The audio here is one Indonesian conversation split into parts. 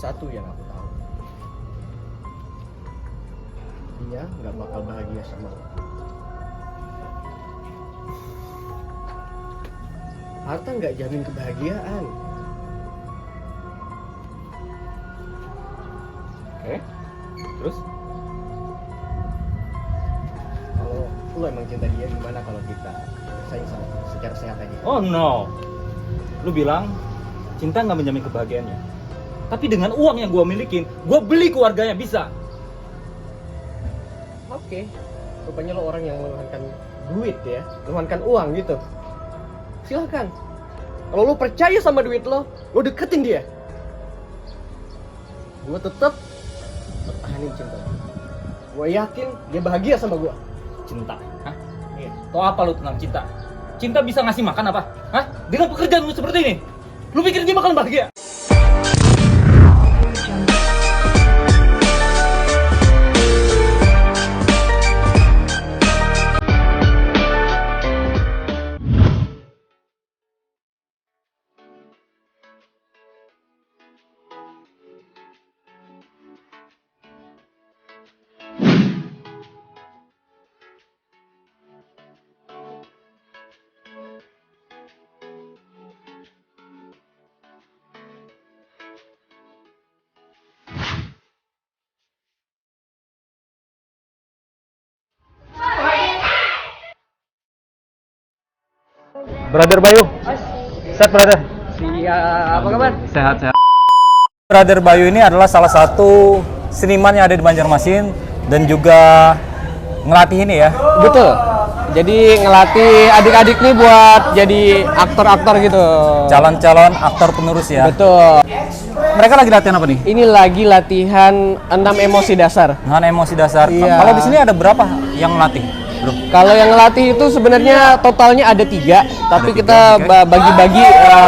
satu yang aku tahu. Dia nggak bakal bahagia sama lo. Harta nggak jamin kebahagiaan. Oke. Terus? Kalau lo emang cinta dia, gimana kalau kita bersaing secara sehat aja? Oh no. Lu bilang cinta nggak menjamin kebahagiaannya. Tapi dengan uang yang gue milikin, gue beli keluarganya, bisa. Oke. Rupanya lo orang yang menuhankan duit ya, menuhankan uang gitu. Silahkan. Kalau lo percaya sama duit lo deketin dia. Gue tetap pertahanin cinta. Gue yakin dia bahagia sama gue. Cinta? Hah? Iya. Tau apa lu tentang cinta? Cinta bisa ngasih makan apa? Hah? Dengan pekerjaan lu seperti ini? Lu pikir dia bakal bahagia? Brother Bayu, sehat brother? Siap, apa kabar? Sehat. Brother Bayu ini adalah salah satu seniman yang ada di Banjarmasin dan juga ngelatih ini ya. Betul. Jadi ngelatih adik-adik nih buat jadi aktor-aktor gitu. Calon-calon aktor penerus ya. Betul. Mereka lagi latihan apa nih? Ini lagi latihan 6 emosi dasar. Dengan emosi dasar. Iya. Kalau di sini ada berapa yang ngelatih, bro? Kalau yang ngelatih itu sebenarnya totalnya ada 3, tapi Ada kita 3, oke. bagi-bagi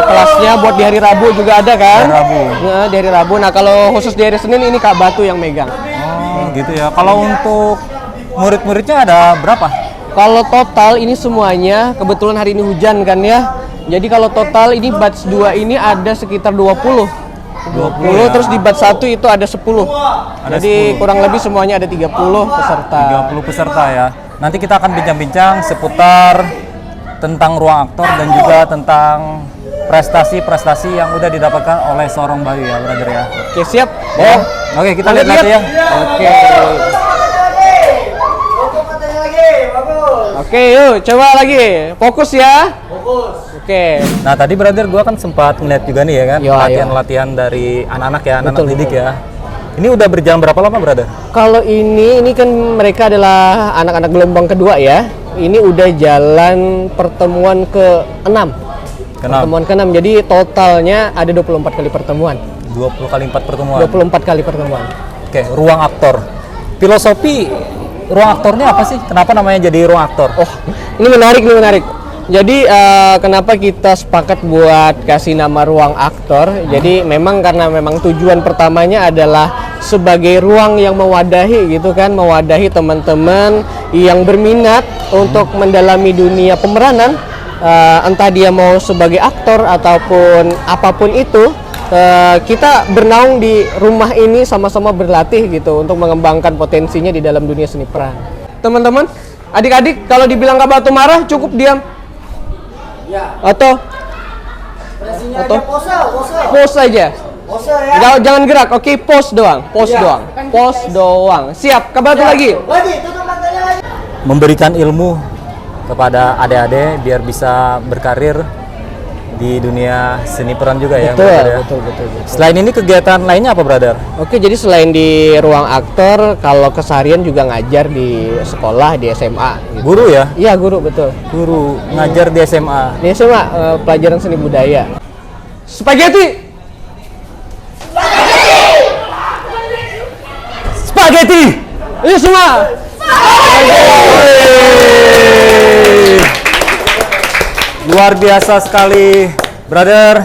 kelasnya buat di hari Rabu juga ada kan? Hari Rabu. Nah, di hari Rabu. Nah, kalau khusus di hari Senin ini Kak Batu yang megang. Oh, gitu ya. Kalau untuk murid-muridnya ada berapa? Kalau total ini semuanya, kebetulan hari ini hujan kan ya. Jadi kalau total ini batch 2 ini ada sekitar 20 ya. Terus di batch 1 itu ada 10. Ada Jadi 10. kurang lebih semuanya ada 30 peserta. 30 peserta ya. Nanti kita akan bincang-bincang seputar tentang ruang aktor dan juga tentang prestasi-prestasi yang udah didapatkan oleh seorang Bayu ya, brother ya. Oke, siap. Oh, oke, kita lihat nanti ya. Oke. Oke, yuk coba lagi. Fokus ya. Fokus. Oke. Nah, tadi brother gua kan sempat ngeliat juga nih ya kan, Yo, latihan-latihan dari anak-anak ya, anak-anak Betul, didik betul. ya. Ini udah berjalan berapa lama, brother? Kalau ini kan mereka adalah anak-anak gelombang kedua ya. Ini udah jalan pertemuan ke-6. Pertemuan ke-6. Jadi totalnya ada 24 kali pertemuan. 20 kali 4 pertemuan. 24 kali pertemuan. Oke, ruang aktor. Filosofi ruang aktornya apa sih? Kenapa namanya jadi ruang aktor? Oh, ini menarik. Jadi kenapa kita sepakat buat kasih nama ruang aktor? Jadi memang karena memang tujuan pertamanya adalah sebagai ruang yang mewadahi gitu kan, mewadahi teman-teman yang berminat untuk mendalami dunia pemeranan, entah dia mau sebagai aktor ataupun apapun itu. Kita bernaung di rumah ini sama-sama berlatih gitu untuk mengembangkan potensinya di dalam dunia seni peran. Teman-teman, adik-adik kalau dibilang Kak Batu marah cukup diam. Ya. Atau pose aja. Jangan gerak. Oke, pose doang. Pose doang. Siap. Kak Batu lagi. Memberikan ilmu kepada adik-adik biar bisa berkarir di dunia seni peran juga ya, brother ya. Betul. Selain ini kegiatan lainnya apa, brother? Oke, jadi selain di ruang aktor, kalau keseharian juga ngajar di sekolah, di SMA. Gitu. Guru ya? Iya, guru, betul. Guru ngajar di SMA. Di SMA, pelajaran seni budaya. Spaghetti! Spaghetti! Ini semua! Luar biasa sekali, brother.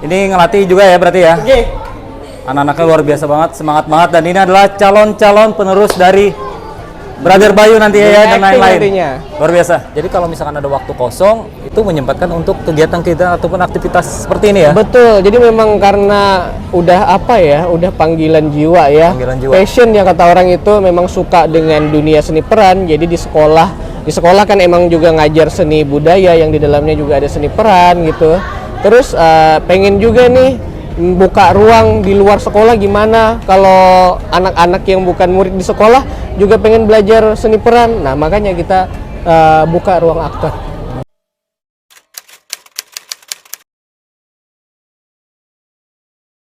Ini ngelatih juga ya berarti ya? Oke. Anak-anaknya luar biasa banget, semangat banget. Dan ini adalah calon-calon penerus dari Brother Bayu nanti ya dan Acting lain-lain. nantinya. Luar biasa. Jadi kalau misalkan ada waktu kosong, itu menyempatkan untuk kegiatan-kegiatan ataupun aktivitas seperti ini ya. Betul. Jadi memang karena udah apa ya, udah panggilan jiwa ya. Panggilan jiwa. Passion yang kata orang itu memang suka dengan dunia seni peran. Jadi di sekolah kan emang juga ngajar seni budaya yang di dalamnya juga ada seni peran gitu. Terus pengen juga nih buka ruang di luar sekolah, gimana kalau anak-anak yang bukan murid di sekolah juga pengen belajar seni peran. Nah, makanya kita buka ruang aktor.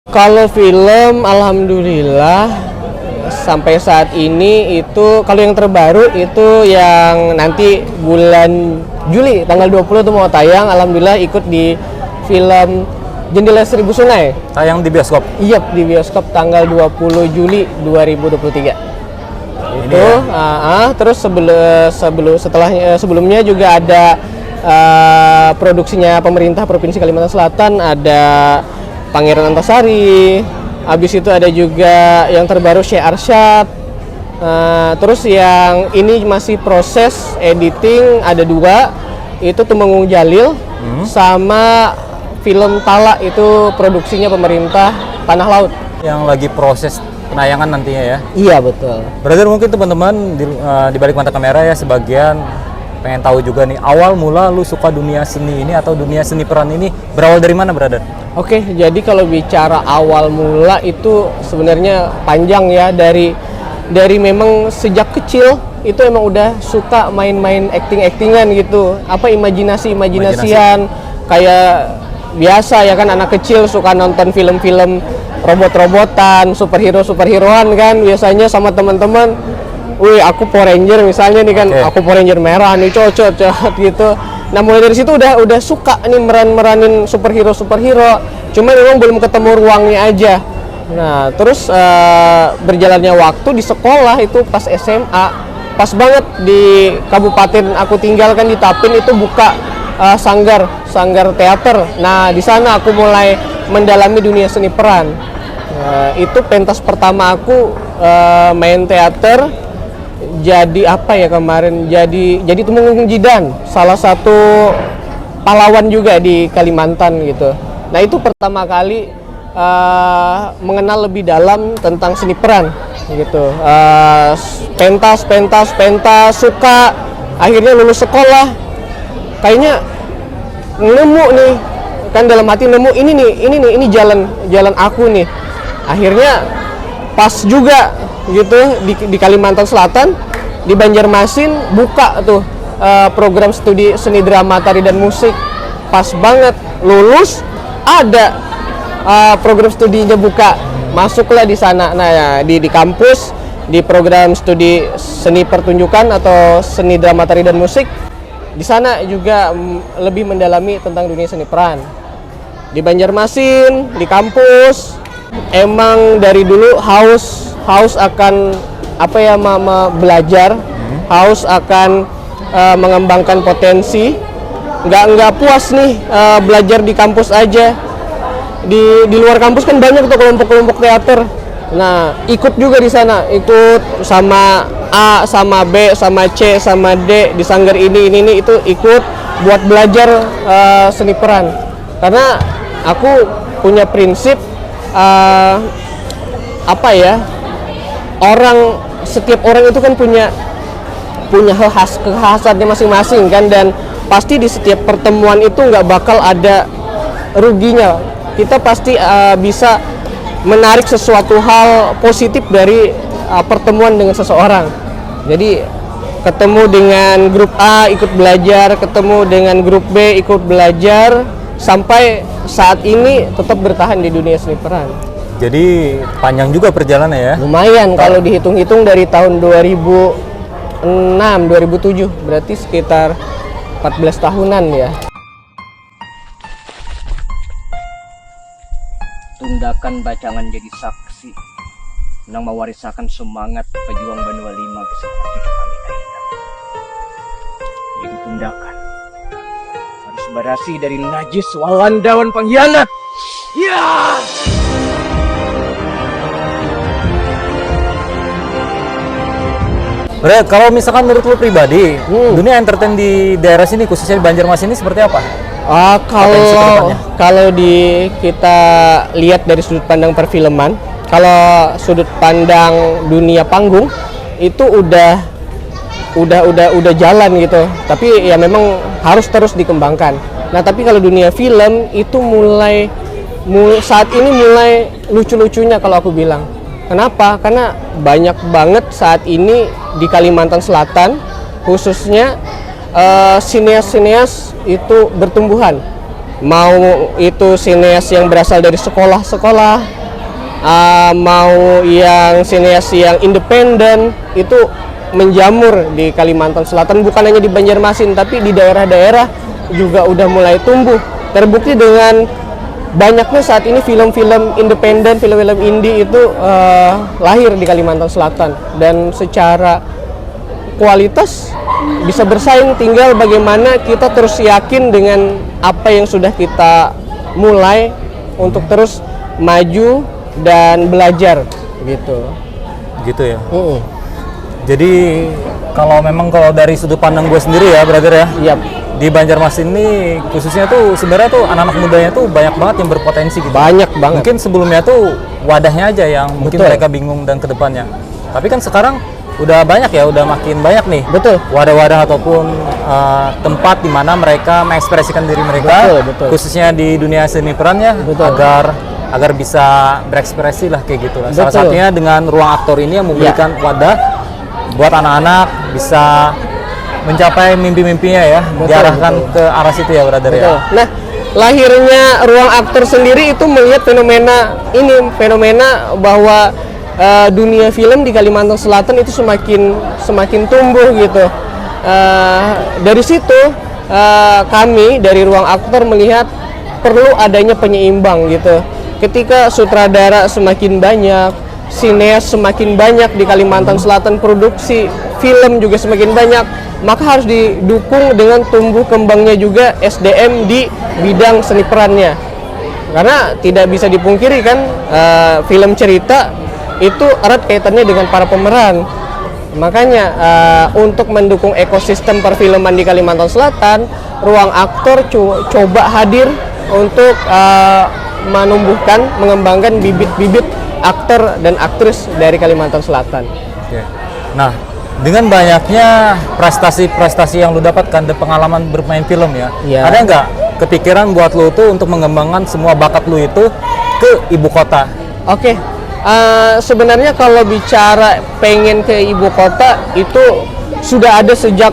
Kalau film, alhamdulillah sampai saat ini itu kalau yang terbaru itu yang nanti bulan Juli tanggal 20 itu mau tayang. Alhamdulillah ikut di film Jendela Seribu Sungai. Tayang di bioskop. Iya, di bioskop tanggal 20 Juli 2023. Ini Itu ya. terus sebelumnya juga ada produksinya pemerintah Provinsi Kalimantan Selatan, ada Pangeran Antasari. Habis itu ada juga yang terbaru Syekh Arsyad. Terus yang ini masih proses editing ada 2, itu Tumenggung Jalil sama film Tala, itu produksinya pemerintah Tanah Laut. Yang lagi proses penayangan nantinya ya. Iya, betul. Brother, mungkin teman-teman di balik mata kamera ya sebagian pengen tahu juga nih, awal mula lu suka dunia seni ini atau dunia seni peran ini berawal dari mana, brother? Oke, jadi kalau bicara awal mula itu sebenarnya panjang ya, dari memang sejak kecil itu emang udah suka main-main acting-actingan gitu. Apa imajinasi-imajinasian kayak biasa ya kan, anak kecil suka nonton film-film robot-robotan, superhero-superheroan kan biasanya sama teman-teman. Wih, aku Power Ranger misalnya nih kan, aku Power Ranger merah nih, cocok gitu. Nah, mulai dari situ udah suka nih meranin superhero. Cuma memang belum ketemu ruangnya aja. Nah, terus berjalannya waktu di sekolah itu pas SMA, pas banget di kabupaten aku tinggalkan di Tapin itu buka sanggar teater. Nah, di sana aku mulai mendalami dunia seni peran. Itu pentas pertama aku main teater. Jadi apa ya kemarin? Jadi Tumenggung Jidan, salah satu pahlawan juga di Kalimantan gitu. Nah, itu pertama kali mengenal lebih dalam tentang seni peran gitu. Pentas suka. Akhirnya lulus sekolah, kayaknya nemu nih kan, dalam hati nemu ini jalan aku nih. Akhirnya pas juga gitu di Kalimantan Selatan, di Banjarmasin buka tuh program studi seni drama, tari dan musik. Pas banget lulus ada program studinya buka, masuklah di sana. Nah ya, di kampus di program studi seni pertunjukan atau seni drama, tari dan musik. Di sana juga lebih mendalami tentang dunia seni peran. Di Banjarmasin, di kampus, emang dari dulu haus akan apa ya, belajar, haus akan mengembangkan potensi. Nggak puas nih belajar di kampus aja. Di luar kampus kan banyak tuh kelompok-kelompok teater. Nah, ikut juga di sana, ikut sama A, sama B, sama C, sama D di sanggar ini itu ikut buat belajar seni peran. Karena aku punya prinsip apa ya? Setiap orang itu kan punya kekhasannya masing-masing kan, dan pasti di setiap pertemuan itu nggak bakal ada ruginya. Kita pasti bisa menarik sesuatu hal positif dari pertemuan dengan seseorang. Jadi ketemu dengan grup A ikut belajar, ketemu dengan grup B ikut belajar, sampai saat ini tetap bertahan di dunia seni peran. Jadi panjang juga perjalanan ya? Lumayan kalau dihitung-hitung dari tahun 2006, 2007, berarti sekitar 14 tahunan ya. Tundakan bacangan jadi saksi nang mewarisakan semangat pejuang Banua Lima ke sekolah cucu kami Kainat. Jadi tundakan harus berasi dari najis walandawan pengkhianat. Ya! Bre, kalau misalkan menurut lu pribadi, dunia entertain di daerah sini khususnya di Banjarmasin ini seperti apa? Potensi kedepannya. Kalau kita lihat dari sudut pandang perfilman, kalau sudut pandang dunia panggung itu udah jalan gitu. Tapi ya memang harus terus dikembangkan. Nah, tapi kalau dunia film itu saat ini mulai lucu-lucunya kalau aku bilang. Kenapa? Karena banyak banget saat ini di Kalimantan Selatan khususnya sineas-sineas itu bertumbuhan. Mau itu sineas yang berasal dari sekolah-sekolah, mau yang sineas yang independen itu menjamur di Kalimantan Selatan, bukan hanya di Banjarmasin tapi di daerah-daerah juga udah mulai tumbuh. Terbukti dengan banyaknya saat ini film-film independen, film-film indie itu lahir di Kalimantan Selatan dan secara kualitas bisa bersaing, tinggal bagaimana kita terus yakin dengan apa yang sudah kita mulai untuk terus maju dan belajar gitu. Gitu ya. Jadi kalau dari sudut pandang gue sendiri ya, brother ya. Yap. Di Banjarmasin ini khususnya tuh sebenarnya tuh anak-anak mudanya tuh banyak banget yang berpotensi gitu. Banyak banget. Mungkin sebelumnya tuh wadahnya aja yang mungkin Betul. mereka bingung dan kedepannya. Tapi kan sekarang udah banyak ya, udah makin banyak nih. Betul. Wadah-wadah ataupun tempat di mana mereka mengekspresikan diri mereka, Betul. khususnya di dunia seni peran ya, Betul. agar bisa berekspresi lah kayak gitu lah. Salah Betul. satunya dengan ruang aktor ini yang memberikan wadah buat anak-anak bisa mencapai mimpi-mimpinya ya, diarahkan ke arah situ ya, brother ya. Nah, lahirnya ruang aktor sendiri itu melihat fenomena bahwa dunia film di Kalimantan Selatan itu semakin tumbuh gitu. Dari situ kami dari ruang aktor melihat perlu adanya penyeimbang gitu. Ketika sutradara semakin banyak, sineas semakin banyak di Kalimantan Selatan, produksi film juga semakin banyak, maka harus didukung dengan tumbuh kembangnya juga SDM di bidang seni perannya. Karena tidak bisa dipungkiri kan, film cerita itu erat kaitannya dengan para pemeran. Makanya untuk mendukung ekosistem perfilman di Kalimantan Selatan, ruang aktor coba hadir untuk mengembangkan bibit-bibit aktor dan aktris dari Kalimantan Selatan. Oke. Nah, dengan banyaknya prestasi-prestasi yang lu dapatkan dan pengalaman bermain film ya, Iya. ada nggak kepikiran buat lu tuh untuk mengembangkan semua bakat lu itu ke ibu kota? Oke, sebenarnya kalau bicara pengen ke ibu kota itu sudah ada sejak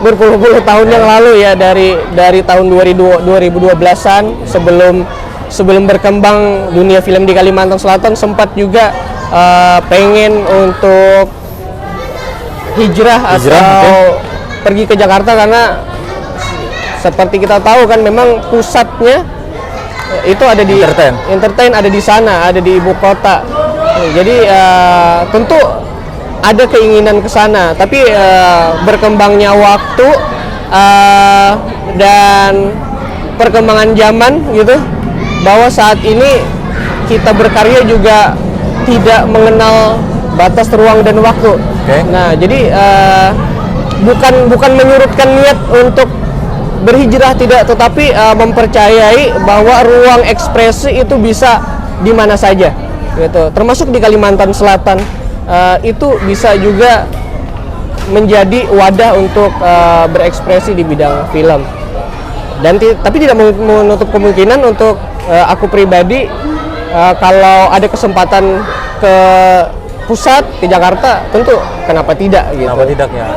berpuluh-puluh tahun yang lalu ya, dari tahun 2012-an sebelum berkembang dunia film di Kalimantan Selatan, sempat juga pengen untuk hijrah atau pergi ke Jakarta, karena seperti kita tahu kan memang pusatnya itu ada di entertain ada di sana, ada di ibu kota. Jadi tentu ada keinginan ke sana, tapi berkembangnya waktu dan perkembangan zaman gitu, bahwa saat ini kita berkarya juga tidak mengenal batas ruang dan waktu. Nah, jadi bukan menyurutkan niat untuk berhijrah, tidak, tetapi mempercayai bahwa ruang ekspresi itu bisa di mana saja gitu, termasuk di Kalimantan Selatan. Itu bisa juga menjadi wadah untuk berekspresi di bidang film. Dan tapi tidak menutup kemungkinan untuk aku pribadi, kalau ada kesempatan ke pusat, ke Jakarta, tentu kenapa tidak gitu. Kenapa tidak ya?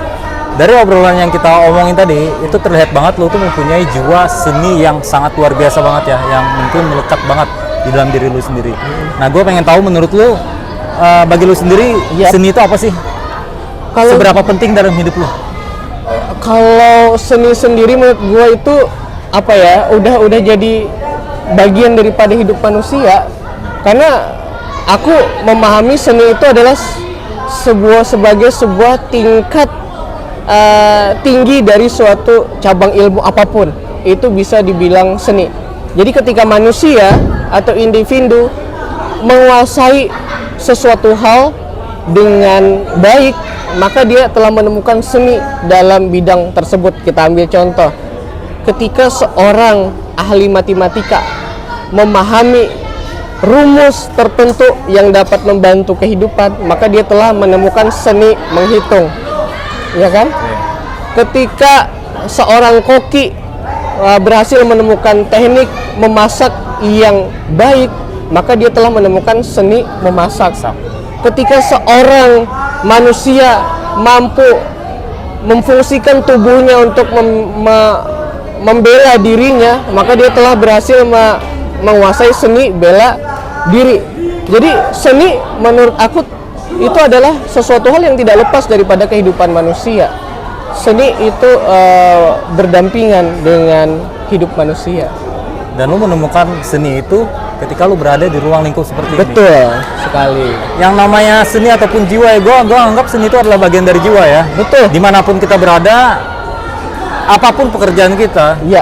Dari obrolan yang kita omongin tadi, itu terlihat banget lu tuh mempunyai jiwa seni yang sangat luar biasa banget ya, yang mungkin melekat banget di dalam diri lu sendiri. Nah, gue pengen tahu menurut lu, bagi lu sendiri, seni itu apa sih? Seberapa penting dalam hidup lu? Kalau seni sendiri menurut gue itu apa ya, udah jadi bagian daripada hidup manusia. Karena aku memahami seni itu adalah sebagai sebuah tingkat tinggi dari suatu cabang ilmu apapun, itu bisa dibilang seni. Jadi ketika manusia atau individu menguasai sesuatu hal dengan baik, maka dia telah menemukan seni dalam bidang tersebut. Kita ambil contoh, ketika seorang ahli matematika memahami rumus tertentu yang dapat membantu kehidupan, maka dia telah menemukan seni menghitung, ya kan? Ketika seorang koki berhasil menemukan teknik memasak yang baik, maka dia telah menemukan seni memasak. Ketika seorang manusia mampu memfungsikan tubuhnya untuk membela dirinya, maka dia telah berhasil menguasai seni bela diri. Jadi seni menurut aku itu adalah sesuatu hal yang tidak lepas daripada kehidupan manusia. Seni itu berdampingan dengan hidup manusia. Dan lu menemukan seni itu ketika lu berada di ruang lingkup seperti ini. Betul sekali. Yang namanya seni ataupun jiwa ya, gue anggap seni itu adalah bagian dari jiwa ya. Betul. Dimanapun kita berada, apapun pekerjaan kita, Ya,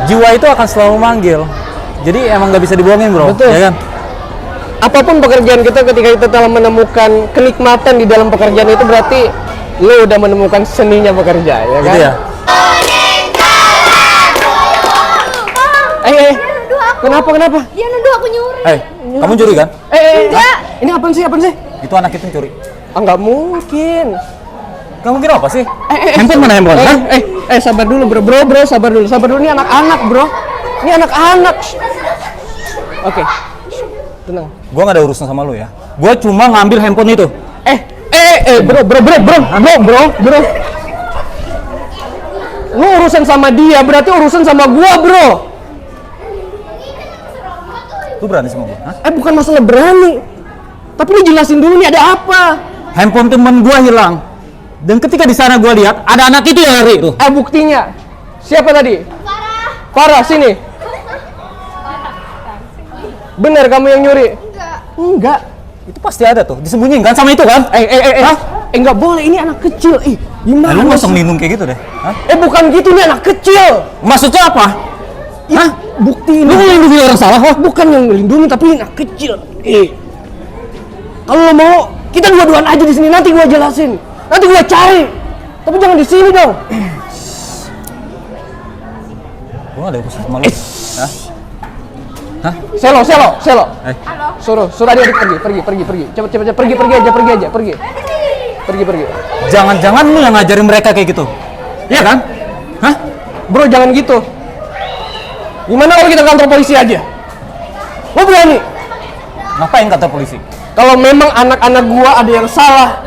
jiwa itu akan selalu manggil. Jadi emang nggak bisa dibohongin bro. Betul. Ya kan? apapun pekerjaan kita, ketika kita telah menemukan kenikmatan di dalam pekerjaan itu, berarti lo udah menemukan seninya bekerja, ya kan? Gitu ya. Kenapa? Dia nuduh aku nyuri. Kamu curi kan? Enggak. Ini apaan sih? Itu anak itu curi. Nggak mungkin. Kamu kira apa sih? Handphone mana handphone? Hah? Sabar dulu bro, sabar dulu. Ini anak-anak bro. Ini anak-anak. Oke. Tenang. Gua nggak ada urusan sama lu ya. Gua cuma ngambil handphone itu. Bro. Lu urusan sama dia, berarti urusan sama gua, bro. Lu berani sama gua? Hah? Bukan masalah berani. Tapi lu jelasin dulu nih ada apa. Handphone temen gua hilang. Dan ketika di sana gua lihat ada anak itu yang lari tuh. Buktinya. Siapa tadi? Farah, sini. Bener kamu yang nyuri? Enggak. Itu pasti ada tuh, disembunyiin kan sama itu kan? Hah? Enggak boleh, ini anak kecil. Gimana? Lu nggak usah melindung kayak gitu deh. Hah? Bukan gitu, ini anak kecil. Maksudnya apa? Hah? Bukti ini. Lu melindungi orang salah? Bukan yang melindungi, tapi ini anak kecil. Kalau lo mau, kita dua-duaan aja di sini. Nanti gua jelasin. Nanti gua cari. Tapi jangan di sini dong. Gua nggak ada urusan sama lu. Hah? Hah? Selo. Halo. Suruh adik pergi. Cepet pergi aja. Pergi. Jangan-jangan lu yang ngajarin mereka kayak gitu. Iya kan? Hah? Bro, jangan gitu. Gimana kalau kita ke kantor polisi aja? Lo berani? Ngapain kata polisi? Kalau memang anak-anak gua ada yang salah,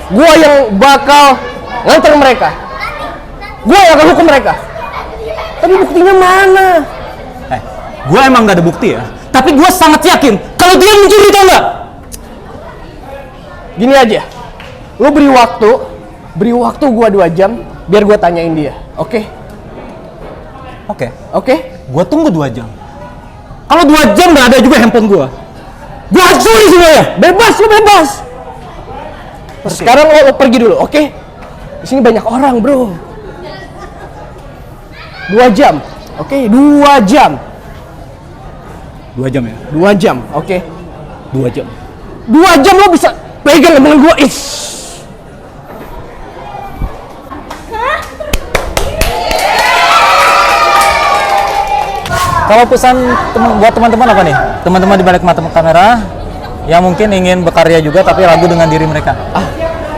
gua yang bakal nganter mereka. Gua yang akan hukum mereka. Tapi buktinya mana? Gua emang gak ada bukti ya. Tapi gua sangat yakin kalau dia mencuri, tau nggak? Gini aja, lo beri waktu gua 2 jam biar gua tanyain dia, oke? Oke. Gua tunggu 2 jam. Kalau 2 jam nggak ada juga handphone gua hancuri semuanya. Lo bebas. Sekarang lo pergi dulu, oke? Di sini banyak orang, bro. 2 jam, oke? 2 jam. 2 jam ya? 2 jam, oke? 2 jam. 2 jam lo bisa pegang omongan gua. Kalau pesan buat teman-teman apa nih? Teman-teman di balik mata kamera yang mungkin ingin berkarya juga tapi ragu dengan diri mereka.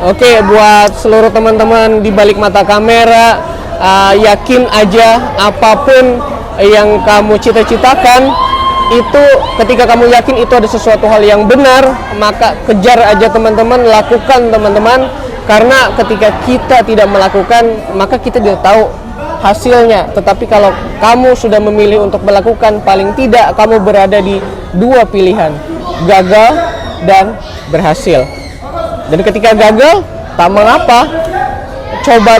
Oke, buat seluruh teman-teman di balik mata kamera, yakin aja apapun yang kamu cita-citakan, itu ketika kamu yakin itu ada sesuatu hal yang benar, maka kejar aja teman-teman, lakukan teman-teman. Karena ketika kita tidak melakukan, maka kita tidak tahu hasilnya. Tetapi kalau kamu sudah memilih untuk melakukan, paling tidak kamu berada di 2 pilihan, gagal dan berhasil. Dan ketika gagal, tak mengapa, coba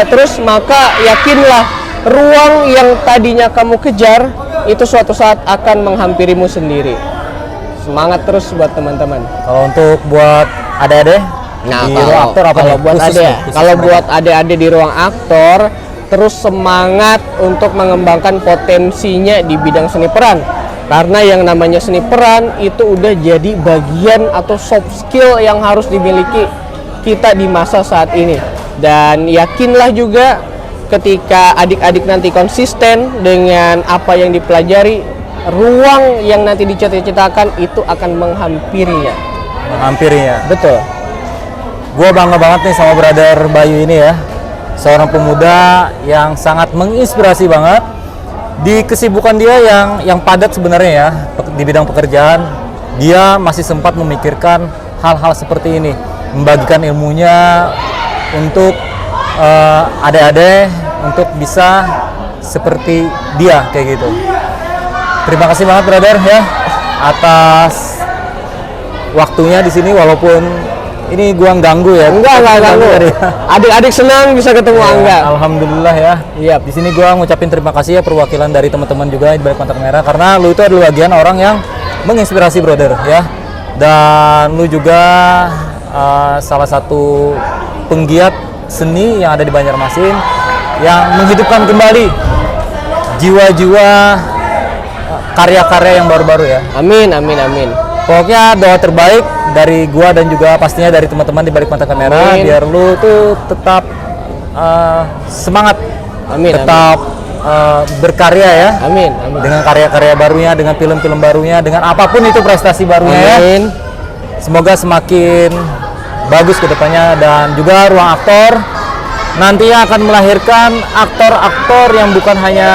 terus, maka yakinlah ruang yang tadinya kamu kejar itu suatu saat akan menghampirimu sendiri. Semangat terus buat teman-teman. Kalau untuk buat adik-adik di ruang aktor apa kalau nih? buat Khusus adik, nih, khusus kalau mereka. buat adik-adik di ruang aktor, terus semangat untuk mengembangkan potensinya di bidang seni peran. Karena yang namanya seni peran itu udah jadi bagian atau soft skill yang harus dimiliki kita di masa saat ini. Dan yakinlah juga ketika adik-adik nanti konsisten dengan apa yang dipelajari, ruang yang nanti dicita-citakan itu akan menghampirinya. Menghampirinya. Betul. Gue bangga banget nih sama brother Bayu ini ya. Seorang pemuda yang sangat menginspirasi banget di kesibukan dia yang padat sebenarnya ya di bidang pekerjaan. Dia masih sempat memikirkan hal-hal seperti ini, membagikan ilmunya untuk adik-adik untuk bisa seperti dia kayak gitu. Terima kasih banget brother ya atas waktunya di sini, walaupun ini gua ganggu ya. Enggak ganggu. Adik-adik senang bisa ketemu Angga. Alhamdulillah ya. Iya. Di sini gua ngucapin terima kasih ya perwakilan dari teman-teman juga di balik Mata Kamera, karena lu itu adalah bagian orang yang menginspirasi brother ya. Dan lu juga salah satu penggiat seni yang ada di Banjarmasin yang menghidupkan kembali jiwa-jiwa karya-karya yang baru-baru ya. Amin, amin, amin. Pokoknya doa terbaik dari gua dan juga pastinya dari teman-teman di balik Mata Kamera. Amin. Biar lu tuh tetap semangat, Amin, tetap berkarya ya. Amin, amin. Dengan karya-karya barunya, dengan film-film barunya, dengan apapun itu prestasi barunya ya. Amin. Semoga semakin bagus ke depannya, dan juga Ruang Aktor nantinya akan melahirkan aktor-aktor yang bukan hanya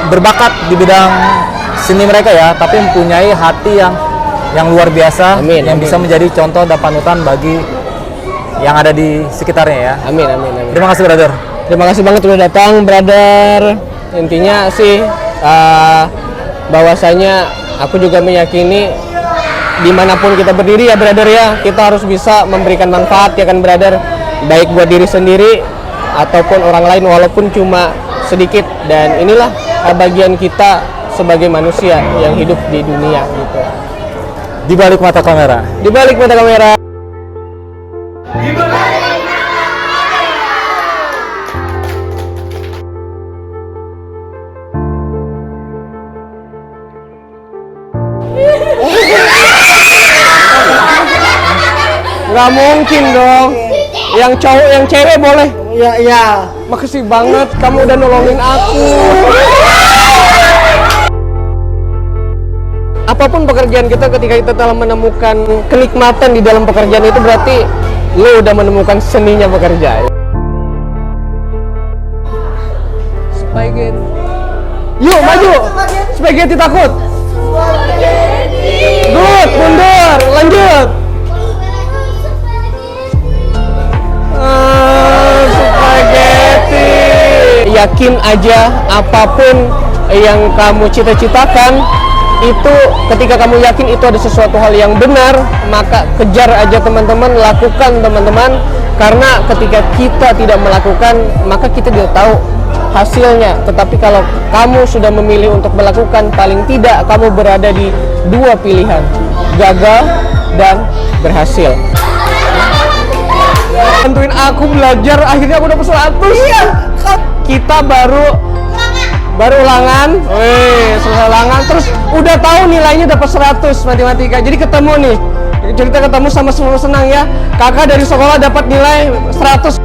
berbakat di bidang seni mereka ya, tapi mempunyai hati yang luar biasa. Amin, yang amin. bisa menjadi contoh dan panutan bagi yang ada di sekitarnya ya. Amin, amin, amin. Terima kasih brother. Terima kasih banget udah datang, brother. Intinya sih bahwasanya aku juga meyakini dimanapun kita berdiri ya, brother ya, kita harus bisa memberikan manfaat ya kan, brother, baik buat diri sendiri ataupun orang lain walaupun cuma sedikit. Dan inilah bagian kita sebagai manusia yang hidup di dunia gitu. Di balik Mata Kamera. Di balik Mata Kamera. Nggak mungkin dong. Yang cowok, yang cewek boleh. Iya, iya. Makasih banget kamu udah nolongin aku. Apapun pekerjaan kita, ketika kita telah menemukan kenikmatan di dalam pekerjaan itu, berarti lo udah menemukan seninya bekerja. Spaghetti. Yuk maju. Spaghetti takut. Good, mundur, lanjut. Spaghetti. Yakin aja apapun yang kamu cita-citakan itu, ketika kamu yakin itu ada sesuatu hal yang benar, maka kejar aja teman-teman, lakukan teman-teman. Karena ketika kita tidak melakukan, maka kita tidak tahu hasilnya. Tetapi kalau kamu sudah memilih untuk melakukan, paling tidak kamu berada di dua pilihan, gagal dan berhasil. Bantuin aku belajar, akhirnya aku dapat 100. Iya. Kita baru ulangan, selesai ulangan, terus udah tahu nilainya dapat 100 matematika. Jadi ketemu nih, cerita ketemu sama semua senang ya. Kakak dari sekolah dapat nilai 100.